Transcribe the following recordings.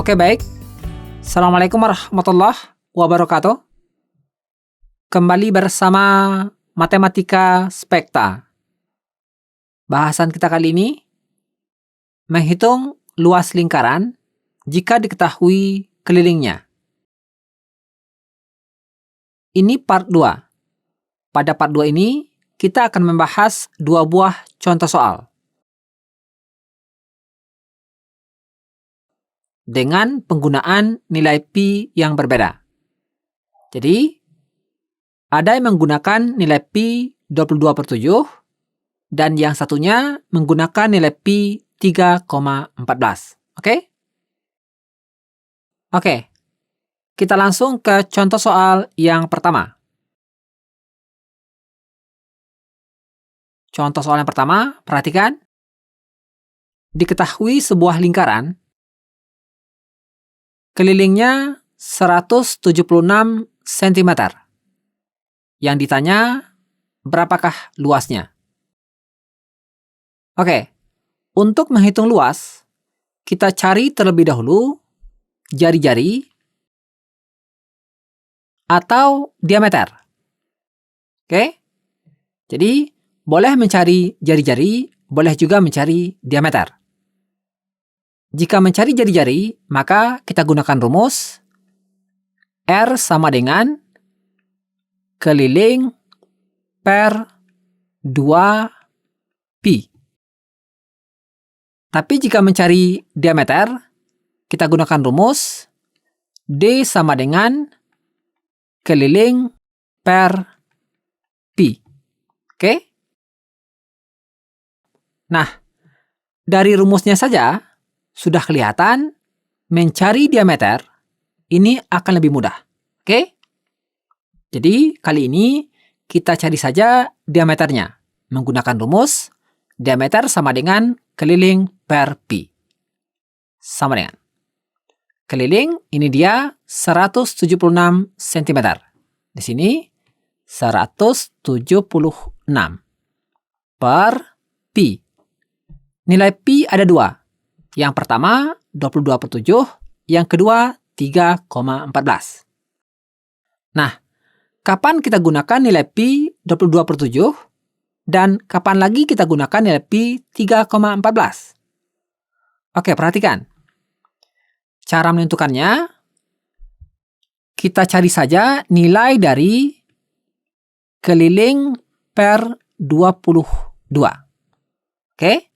Oke, baik. Assalamualaikum warahmatullahi wabarakatuh. Kembali bersama Matematika Spekta. Bahasan kita kali ini menghitung luas lingkaran jika diketahui kelilingnya. Ini part 2. Pada part 2 ini kita akan membahas dua buah contoh soal dengan penggunaan nilai pi yang berbeda. Jadi, ada yang menggunakan nilai pi 22/7 dan yang satunya menggunakan nilai pi 3,14. Oke? Oke, kita langsung ke contoh soal yang pertama. Contoh soal yang pertama, perhatikan. Diketahui sebuah lingkaran kelilingnya 176 cm. Yang ditanya, berapakah luasnya? Oke, untuk menghitung luas, kita cari terlebih dahulu jari-jari atau diameter. Oke? Jadi, boleh mencari jari-jari, boleh juga mencari diameter. Jika mencari jari-jari, maka kita gunakan rumus R sama dengan keliling per 2pi. Tapi jika mencari diameter, kita gunakan rumus D sama dengan keliling per pi. Oke? Nah, dari rumusnya saja sudah kelihatan mencari diameter ini akan lebih mudah. Oke? Jadi, kali ini kita cari saja diameternya menggunakan rumus diameter sama dengan keliling per pi. Sama dengan keliling, ini dia 176 cm. Di sini 176 per pi. Nilai pi ada dua. Yang pertama 22/7, yang kedua 3,14. Nah, kapan kita gunakan nilai pi 22/7 dan kapan lagi kita gunakan nilai pi 3,14? Oke, perhatikan. Cara menentukannya, kita cari saja nilai dari keliling per 22. Oke?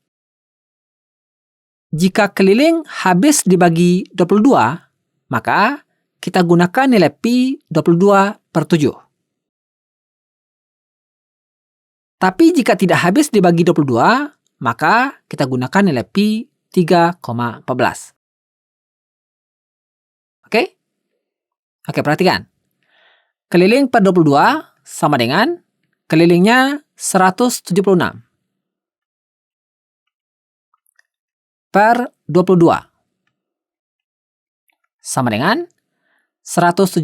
Jika keliling habis dibagi 22, maka kita gunakan nilai pi 22/7. Tapi jika tidak habis dibagi 22, maka kita gunakan nilai pi 3,14. Oke? Oke, perhatikan. Keliling per 22 sama dengan kelilingnya 176 per 22. Sama dengan 176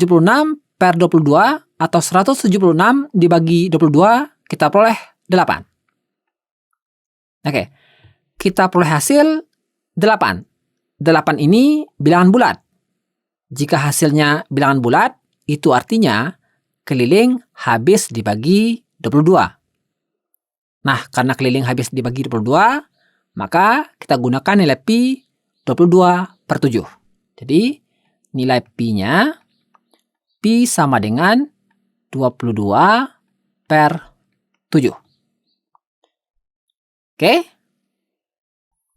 per 22 atau 176 dibagi 22, kita peroleh 8. Oke, kita peroleh hasil 8. 8 ini bilangan bulat. Jika hasilnya bilangan bulat, itu artinya keliling habis dibagi 22. Nah, karena keliling habis dibagi 22, maka kita gunakan nilai pi 22/7. Jadi, nilai pi-nya, pi sama dengan 22/7. Oke?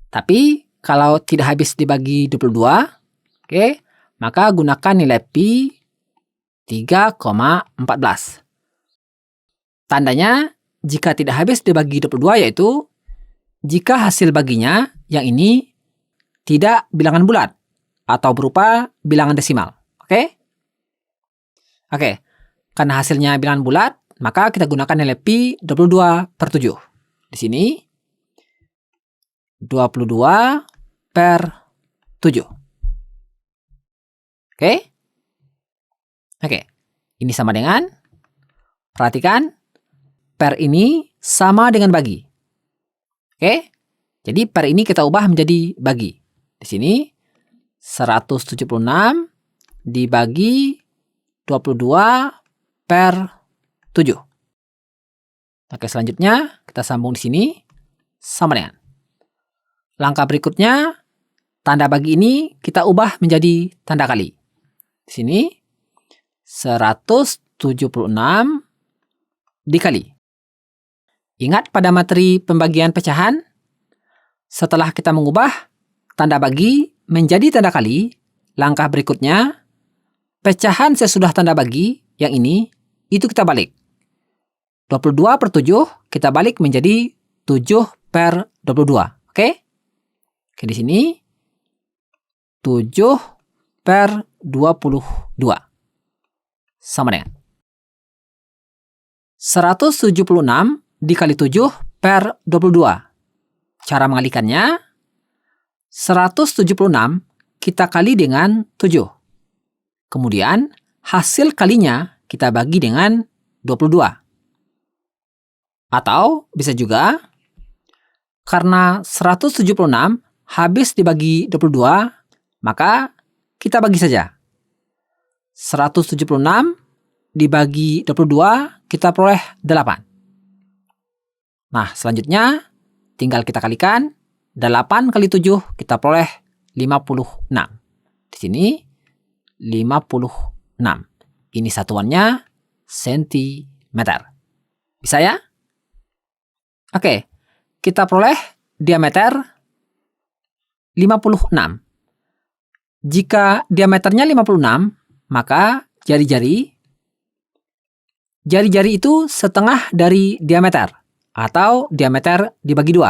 Tapi, kalau tidak habis dibagi 22, oke, maka gunakan nilai pi 3,14. Tandanya, jika tidak habis dibagi 22 yaitu jika hasil baginya yang ini tidak bilangan bulat atau berupa bilangan desimal. Oke? Oke. Karena hasilnya bilangan bulat, maka kita gunakan nilai pi 22/7. Di sini 22/7. Oke? Oke. Ini sama dengan, perhatikan, per ini sama dengan bagi. Oke? Jadi per ini kita ubah menjadi bagi. Di sini 176 dibagi 22 per 7. Oke, selanjutnya kita sambung di sini sama dengan. Langkah berikutnya, tanda bagi ini kita ubah menjadi tanda kali. Di sini 176 dikali. Ingat pada materi pembagian pecahan, setelah kita mengubah tanda bagi menjadi tanda kali, langkah berikutnya, pecahan sesudah tanda bagi yang ini, itu kita balik. 22 per 7 kita balik menjadi 7 per 22. Oke? Oke, di sini 7 per 22 sama dengan 176 dikali 7 per 22. Cara mengalikannya, 176 kita kali dengan 7. Kemudian, hasil kalinya kita bagi dengan 22. Atau bisa juga, karena 176 habis dibagi 22, maka kita bagi saja. 176 dibagi 22, kita peroleh 8. Nah, selanjutnya tinggal kita kalikan. 8 kali 7 kita peroleh 56. Di sini 56. Ini satuannya sentimeter. Bisa ya? Oke, kita peroleh diameter 56. Jika diameternya 56, maka jari-jari itu setengah dari diameter, atau diameter dibagi 2.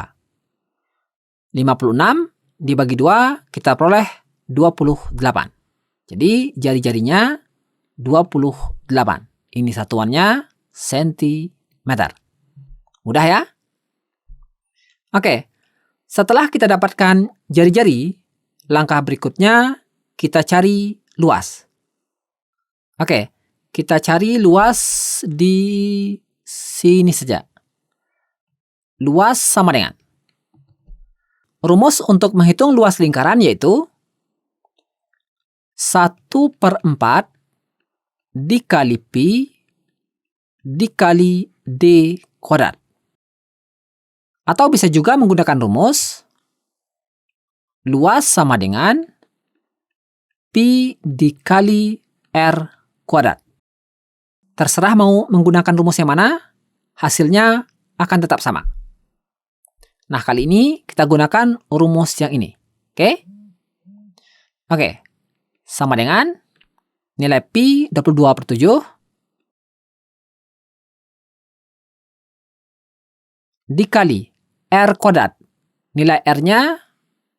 56 dibagi 2, kita peroleh 28. Jadi jari-jarinya 28. Ini satuannya sentimeter. Mudah ya? Oke, setelah kita dapatkan jari-jari, langkah berikutnya kita cari luas. Oke, kita cari luas di sini saja. Luas sama dengan. Rumus untuk menghitung luas lingkaran yaitu 1/4 dikali pi dikali d kuadrat. Atau bisa juga menggunakan rumus luas sama dengan pi dikali r kuadrat. Terserah mau menggunakan rumus yang mana, hasilnya akan tetap sama. Nah, kali ini kita gunakan rumus yang ini. Oke? Oke. Sama dengan nilai pi 22 per 7 dikali r kuadrat. Nilai r-nya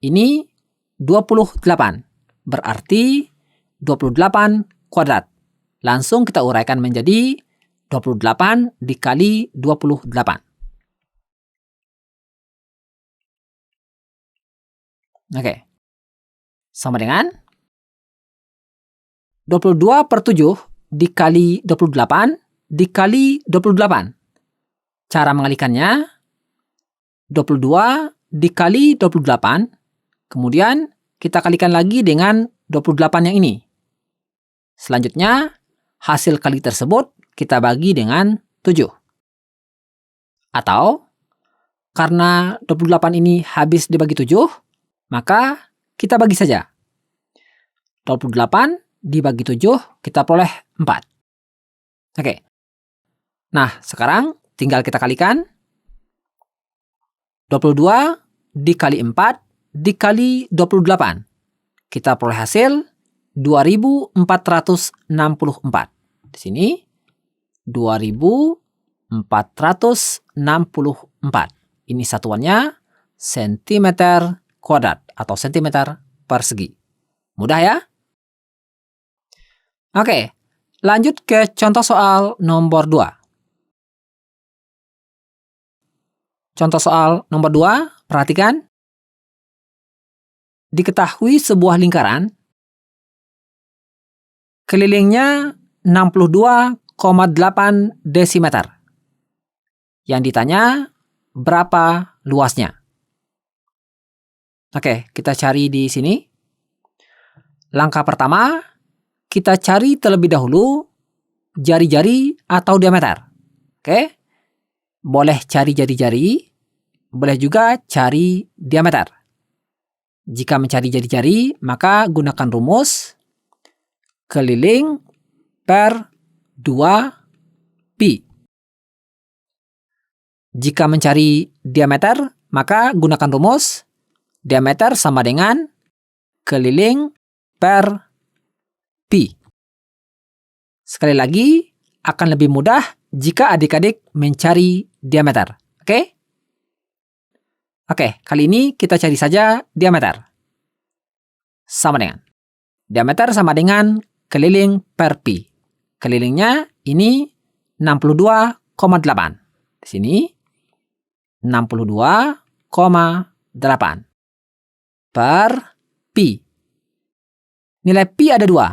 ini 28. Berarti 28 kuadrat. Langsung kita uraikan menjadi 28 dikali 28. Oke. Sama dengan 22 per 7 dikali 28 dikali 28. Cara mengalikannya, 22 dikali 28, kemudian kita kalikan lagi dengan 28 yang ini. Selanjutnya, hasil kali tersebut kita bagi dengan 7. Atau, karena 28 ini habis dibagi 7, maka kita bagi saja. 28 dibagi 7, kita peroleh 4. Oke. Nah, sekarang tinggal kita kalikan. 22 dikali 4 dikali 28. Kita peroleh hasil 2464. Di sini 2464. Ini satuannya sentimeter kuadrat atau sentimeter persegi. Mudah ya? Oke, lanjut ke contoh soal nomor 2. Contoh soal nomor 2, perhatikan. Diketahui sebuah lingkaran, kelilingnya 62,8 desimeter. Yang ditanya, berapa luasnya? Oke, kita cari di sini. Langkah pertama, kita cari terlebih dahulu jari-jari atau diameter. Oke? Boleh cari jari-jari, boleh juga cari diameter. Jika mencari jari-jari, maka gunakan rumus keliling per 2pi. Jika mencari diameter, maka gunakan rumus diameter sama dengan keliling per pi. Sekali lagi, akan lebih mudah jika adik-adik mencari diameter. Oke? Oke, kali ini kita cari saja diameter. Sama dengan. Diameter sama dengan keliling per pi. Kelilingnya ini 62,8. Di sini 62,8 per pi. Nilai pi ada dua.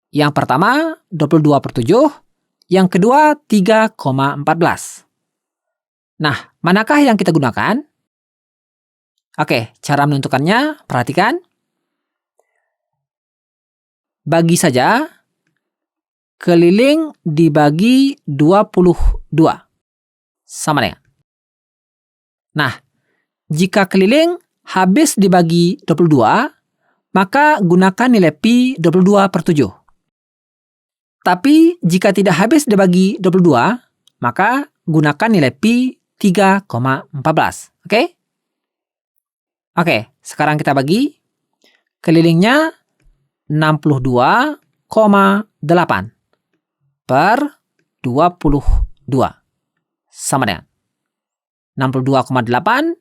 Yang pertama 22/7, yang kedua 3,14. Nah, manakah yang kita gunakan? Oke, cara menentukannya, perhatikan. Bagi saja keliling dibagi 22. Sama dengan. Nah, jika keliling habis dibagi 22, maka gunakan nilai pi 22/7. Tapi jika tidak habis dibagi 22, maka gunakan nilai pi 3,14. Oke? Oke, sekarang kita bagi. Kelilingnya 62,8 per 22. Sama dengan 62,8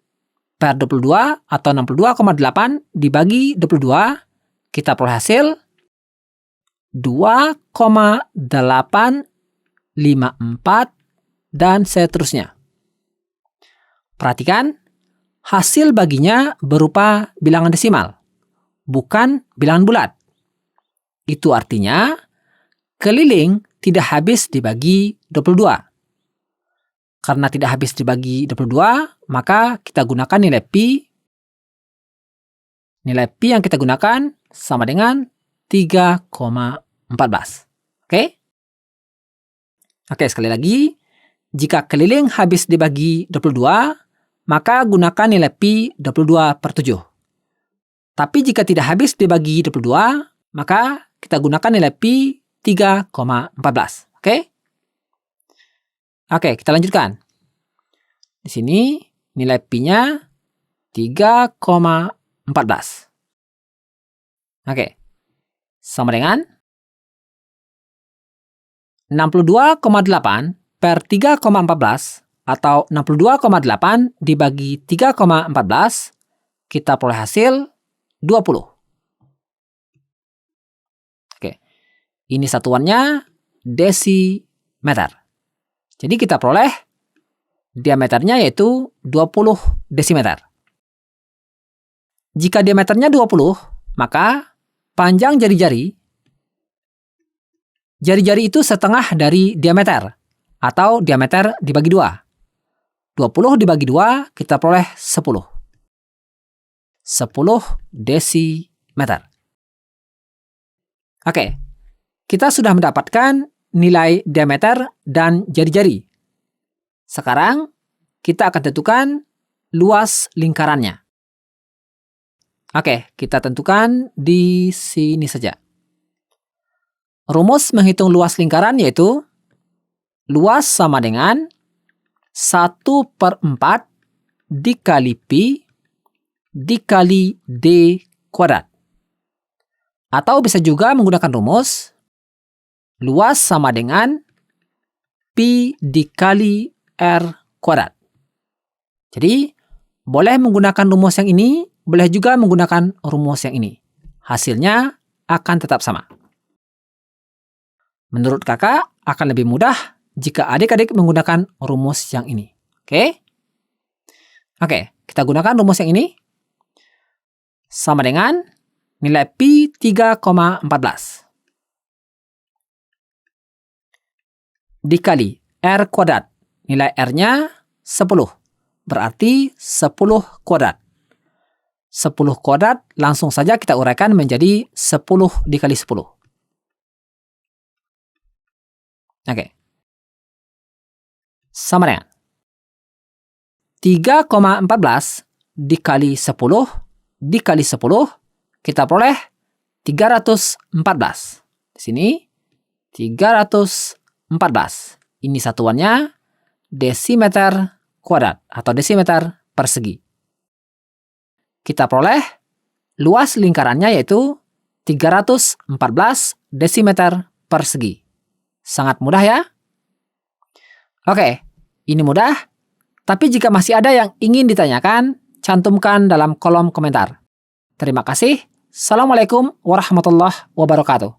per 22 atau 62,8 dibagi 22, kita peroleh hasil 2,854 dan seterusnya. Perhatikan, hasil baginya berupa bilangan desimal, bukan bilangan bulat. Itu artinya keliling tidak habis dibagi 22. Karena tidak habis dibagi 22, maka kita gunakan nilai pi. Nilai pi yang kita gunakan sama dengan 3,14. Oke? Oke, sekali lagi. Jika keliling habis dibagi 22, maka gunakan nilai pi 22/7. Tapi jika tidak habis dibagi 22, maka kita gunakan nilai pi 3,14. Oke? Oke, kita lanjutkan. Di sini nilai pi-nya 3,14. Oke. Sama dengan 62,8 per 3,14 atau 62,8 dibagi 3,14, kita peroleh hasil 20. Oke. Ini satuannya desimeter. Jadi kita peroleh diameternya yaitu 20 desimeter. Jika diameternya 20, maka panjang jari-jari itu setengah dari diameter, atau diameter dibagi 2. 20 dibagi 2, kita peroleh 10. 10 desimeter. Oke, kita sudah mendapatkan nilai diameter dan jari-jari. Sekarang, kita akan tentukan luas lingkarannya. Oke, kita tentukan di sini saja. Rumus menghitung luas lingkaran yaitu luas sama dengan 1/4 dikali pi dikali d kuadrat. Atau bisa juga menggunakan rumus luas sama dengan pi dikali r kuadrat. Jadi, boleh menggunakan rumus yang ini, boleh juga menggunakan rumus yang ini. Hasilnya akan tetap sama. Menurut kakak, akan lebih mudah jika adik-adik menggunakan rumus yang ini. Oke? Oke, kita gunakan rumus yang ini. Sama dengan nilai pi 3,14. Dikali r kuadrat. Nilai r-nya 10. Berarti 10 kuadrat. 10 kuadrat, langsung saja kita uraikan menjadi 10 dikali 10. Oke. Sama dengan 3,14 dikali 10 dikali 10, kita peroleh 314. Di sini 314. Ini satuannya desimeter kuadrat atau desimeter persegi. Kita peroleh luas lingkarannya yaitu 314 desimeter persegi. Sangat mudah ya? Oke, ini mudah. Tapi jika masih ada yang ingin ditanyakan, cantumkan dalam kolom komentar. Terima kasih. Assalamualaikum warahmatullahi wabarakatuh.